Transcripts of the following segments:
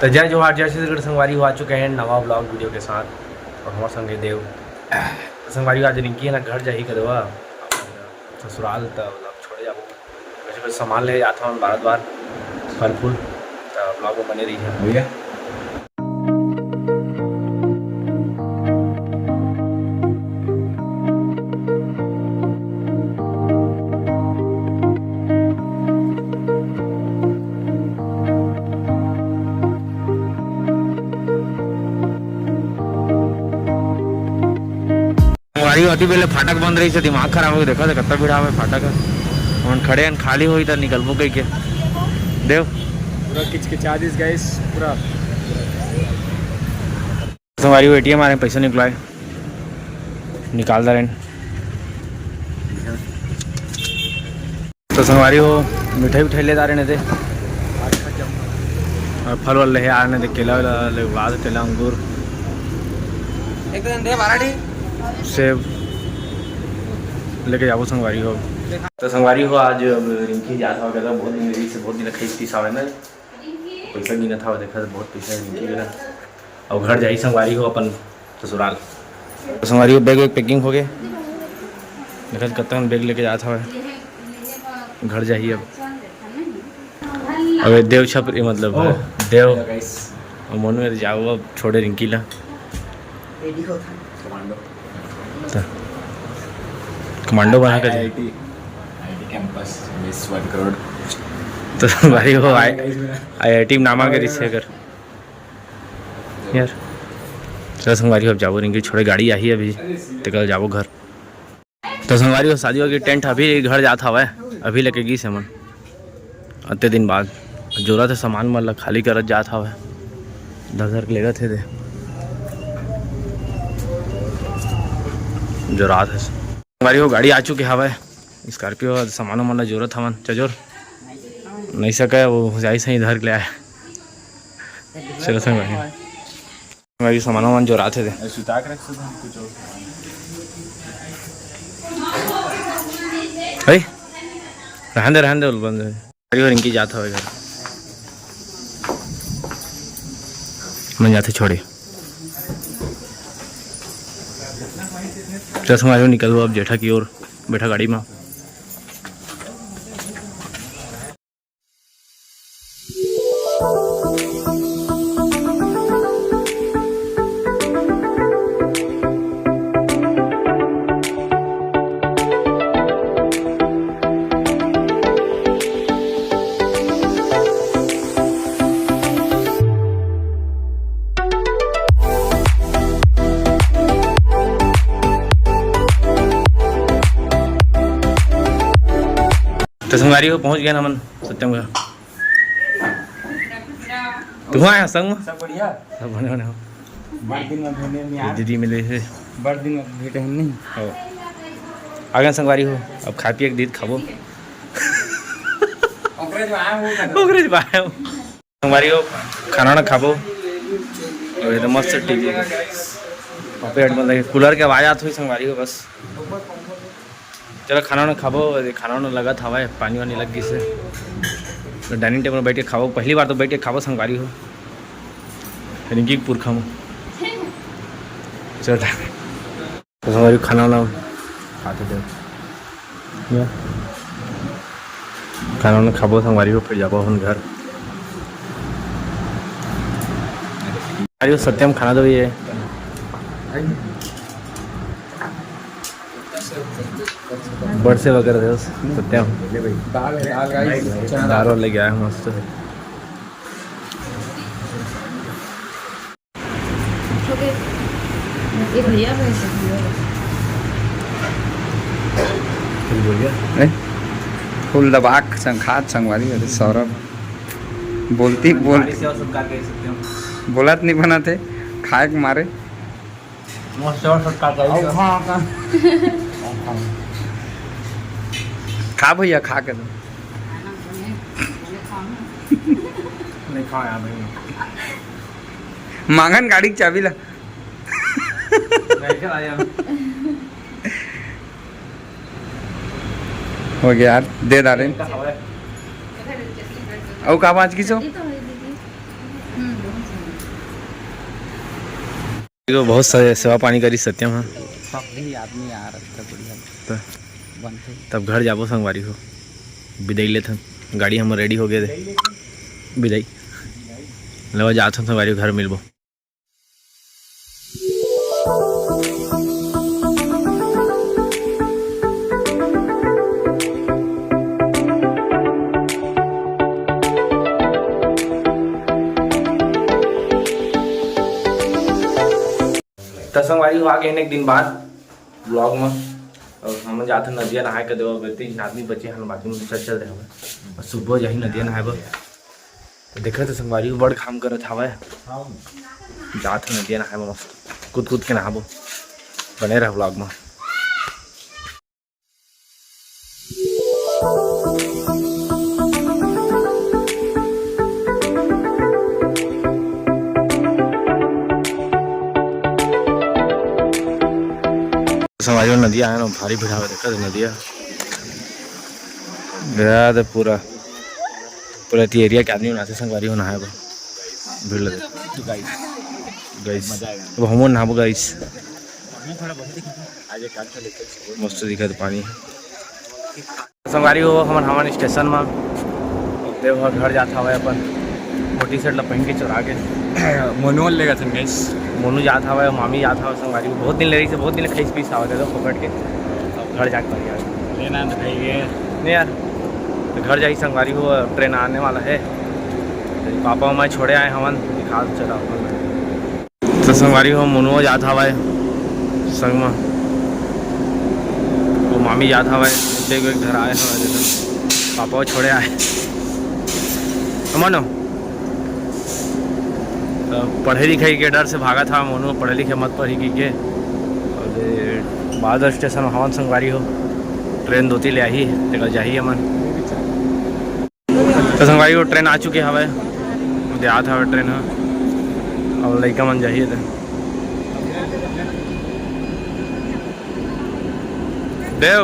तो जय जोहार जय छत्तीसगढ़ संगवारी हो आ चुके हैं नवा ब्लॉग वीडियो के साथ और हमारे संगे देव संगवारी आज रिंकी है ना घर जा ही करवा ससुराल तो छोड़े जाबो वैसे कुछ सामान ले जाता हूँ बार बार फल फूल तो ब्लॉग में बने रही है भैया। अति पहले फाटक बंद रही से दिमाग खराब हो गया देखा था कितना भीड़ा में फाटक है हम खड़े हैं खाली हुई तो निकलबो कहीं के देव पूरा किचकिचा दिस गाइस पूरा हमारी एटीएम आ रहे पैसे निकलाए निकाल रहे तो संगवारी हो मिठाई उठाई ले जा रहे थे और फल वल ले आ रहे थे केला वेला केला अंगूर सेब लेके जाओ संगवारी हो तो संगवारी हो आज रिंकी जाता होगा बहुत दिन मेरी से बहुत दिन खींचती सावे ना पैसा गिना था देखा तो बहुत पैसा रिंकी गिना और घर जाई संगवारी हो अपन ससुराल तो संगवारी हो बैग वैग पैकिंग हो गए देखा कत्ता बैग लेके जाता हुआ घर जाइए अब देव छप मतलब देव मन में जाओ अब छोड़े रिंकी ला कमांडो बना कर आईटी कैंपस मिस 1 करोड़ तो भाई हो आईआईटी नामा के रिश्ते कर यार चलो संगवारी अब जाओ रिंकी छोड़े गाड़ी आई अभी तो कल जाओ घर तो संगवारी हो शादी होगी टेंट अभी घर जाता हुआ है अभी लेके गई से मन अत्ते दिन बाद जोरा थे सामान मतलब खाली करत जाता हुआ 10,000 लेगा थे जो रात है हमारी वो गाड़ी आ चुकी हवा है स्कॉर्पियो सामान वामान जरूरत हवन चजोर नहीं सके वो जाई सही इधर ले आए चलो संग हमारी सामान वामान जो रात थे रहन दे बंद गाड़ी और इनकी जाता हुआ घर मैं जाते छोड़े चल हमारे निकलो अब जेठा की ओर बैठा गाड़ी में तो संगवारी हो पहुंच गया ना मन सत्यम का तुम आया संग सब बढ़िया सब बने बने हो बड़ दिन में भेने में यार दीदी मिले थे बड़ दिन में भेटे हम नहीं हो आ गया संगवारी हो अब खा पिए दूध खाबो ओकरे जो आया वो ओकरे बाय संगवारी हो खाना ना खाबो और एकदम मस्त टीवी पेट में लगे कूलर के आवाज आत हुई संगवारी हो बस चलो खाना ना खाबो खाना ना लगा था हवा पानी वानी लग गई से तो डाइनिंग टेबल में बैठ के खाबो पहली बार तो बैठ के खाबो संगवारी हो रिंकी पुरखा में चल तो संगवारी खाना ना खाते थे खाना ना खाबो संगवारी हो फिर जाबो हम घर अरे सत्यम खाना दो ये बर्ड से वगैरह थे सत्यम दाल और लेके आया मस्त फुल दबाक संखात संगवारी अरे सौरभ बोलत नहीं बना थे खाए के मारे खा भैया खा के नहीं खाया भाई मांगन गाड़ी की चाबी ला हो गया यार दे डाले और का बाज की सो तो बहुत सेवा पानी करी सत्यम हाँ आदमी आ रहा बढ़िया तो तब घर जाबो संगवारी हो विदाई ले थन गाड़ी हम रेडी हो गए थे विदाई लवा जात हम संगवारी घर मिलबो। तो संगवारी हो आगे एक दिन बाद ब्लॉग में और हम जाते नदिया नहाए के देव तीन आदमी बचे हैं बाकी में चल चल रहे और सुबह जाही नदिया नहाए तो देखे तो संगवारी बड़ काम करत हवे जाते नदिया नहाए में मस्त कूद कूद के नहाबो बने रह ब्लॉग में। संगवारी नदिया है ना भारी भिड़ा हुआ देखा नदिया गया तो पूरा पूरा एरिया के आदमी नहाते संगवारी हो नहाए भीड़ लगे गाइस अब हम नहाबो गाइस मस्त दिखा तो पानी संगवारी हो हमन स्टेशन में देवघर घर जाता हुआ अपन मोटी सेट ला पहन के चढ़ा के मोनू लेगा था गैस मोनू जाता हुआ मामी जाता हुआ संगवारी को बहुत दिन ले रही से बहुत दिन खींच पीस आवा तो पकड़ के अब घर जाके यार लेना नहीं यार तो घर जाई संगवारी हो ट्रेन आने वाला है तो पापा मैं छोड़े आए हमन दिखा चला तो संगवारी हो मोनू जाता हुआ संग में वो मामी जाता हुआ देख घर आए हवा पापा छोड़े आए मनो तो पढ़े लिखे के डर से भागा था मोनू पढ़े लिखे मत पढ़ी की के और बहादुर स्टेशन हवन संगवारी हो ट्रेन दो ले आई तेरा जाही अमन तो संगवारी हो ट्रेन आ चुके हवे देहात हवे ट्रेन है और लड़का मन जाइए थे देव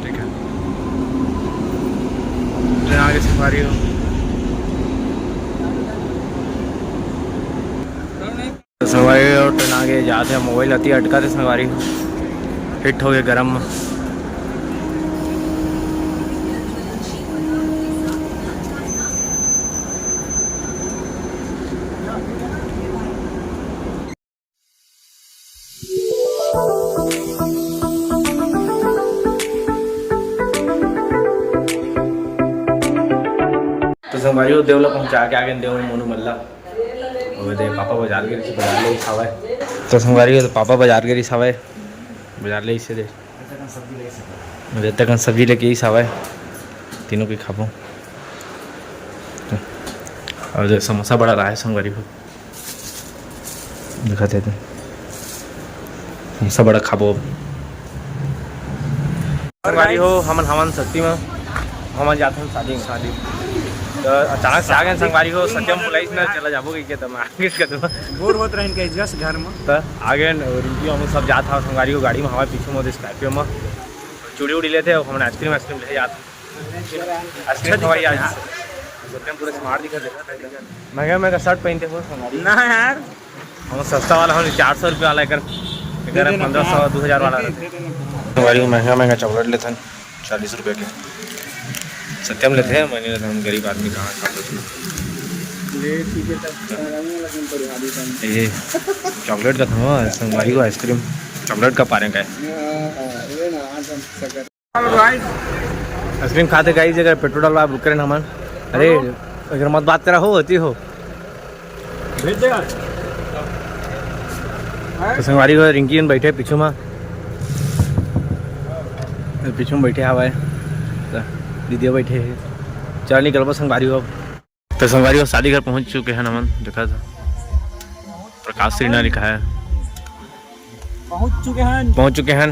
ठीक है ट्रेन आगे संगवारी हो संगवारी और ट्रेन आगे जाते हैं मोबाइल आती अटका थे संगवारी हिट हो गए गर्म में तो संगवारी हो देवला पहुंचा के आगे देव मोनू मल्ला दे पापा बाजार गए बाजार ले खावा तो संगवारी तो पापा बाजार गए खावा बाजार ले इसे दे तक सब्जी लेके ही खावा तीनों की खाबो और जो समोसा बड़ा रहा है संगवारी को दिखाते थे समोसा बड़ा खाबो संगवारी हो हमन सत्ती में हमन जाते हैं शादी तो अचानक से आ गए संगवारी हो सत्यम बुलाई ना चला जाबो के तुम आगे के तुम बोर होत रहन के जस घर में तो आगे रिंकी हम सब जात था संगवारी को गाड़ी में हवा पीछे में स्कॉर्पियो में चूड़ी उड़ी लेते हम आइसक्रीम ले जाते आइसक्रीम खवाई आज सत्यम पूरा स्मार्ट दिखा देता महंगा शर्ट पहनते हो संगवारी ना यार हम सस्ता वाला हम 400 रुपये वाला एक 1500 2000 वाला संगवारी को महंगा चॉकलेट लेते हैं 40 रुपये के सत्यम लेते हैं मैंने लेते हम गरीब आदमी कहाँ खाते ये चॉकलेट का था संगवारी को आइसक्रीम चॉकलेट का पारे का आइसक्रीम खाते गाइस अगर पेट्रोल डलवा बुक करें हमन अरे अगर मत बात करा हो होती हो तो संगवारी को रिंकी बैठे पीछू में बैठे हवा दीदी बैठे हैं चल निकल संगवारी हो तो संगवारी हो शादी घर पहुंच चुके हैं नमन देखा था प्रकाश श्रीना लिखा है पहुंच चुके हैं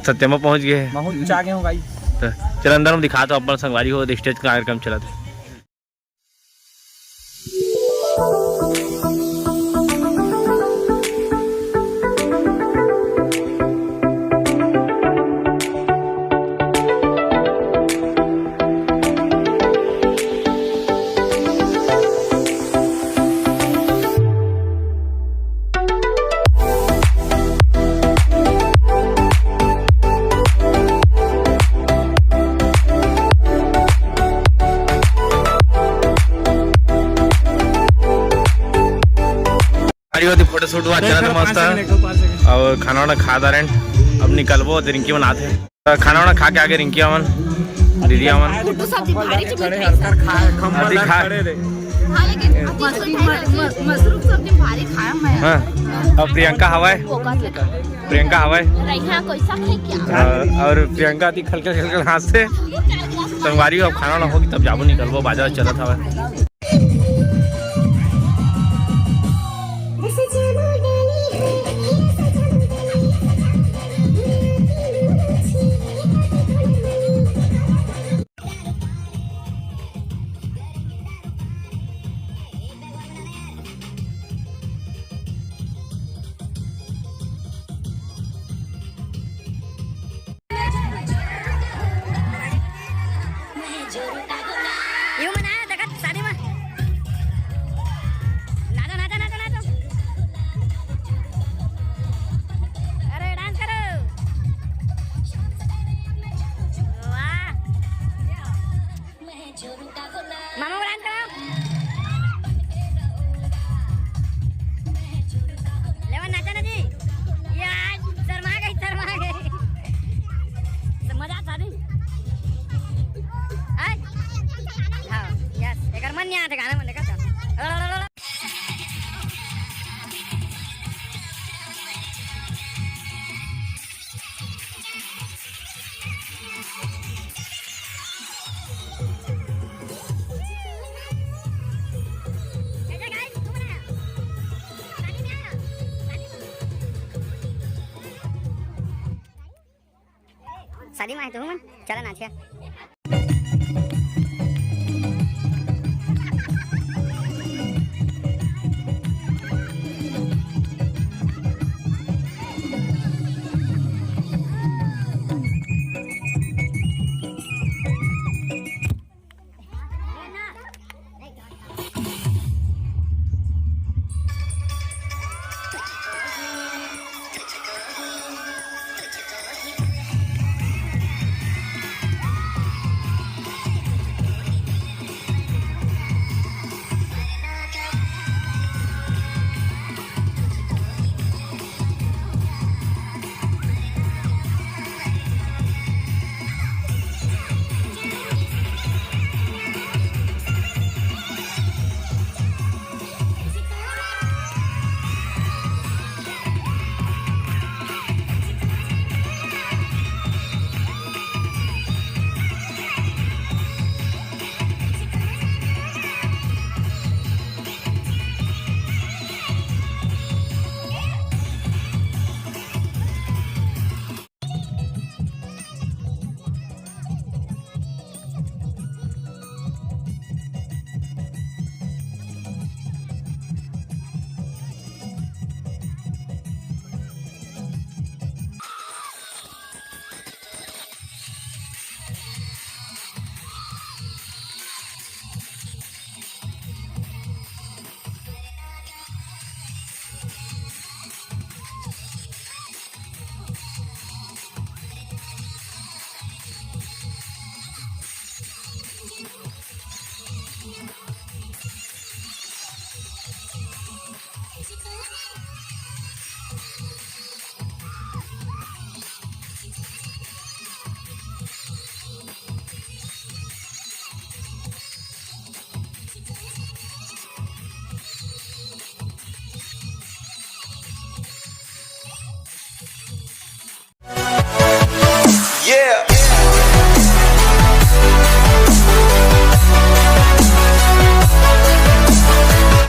सत्यम पहुंच गए हैं तो चल अंदर हम दिखा तो अपन संगवारी हो स्टेज का कार्यक्रम चला था। हमारी होती फोटो शूट हुआ अच्छा तो मस्त है और खाना वाना खा दा रहे अब निकलबो तो रिंकी बनाते हैं खाना वाना खा के आगे रिंकी अमन दीदी अमन मशरूम सब्जी भारी खाया मैं। हाँ अब प्रियंका हवा है प्रियंका हवा है और प्रियंका थी खलके खलके हाथ से संगवारी अब खाना वाना होगी तब जाबो निकलबो बाजार चला था शादी में आए तो चला नाचिया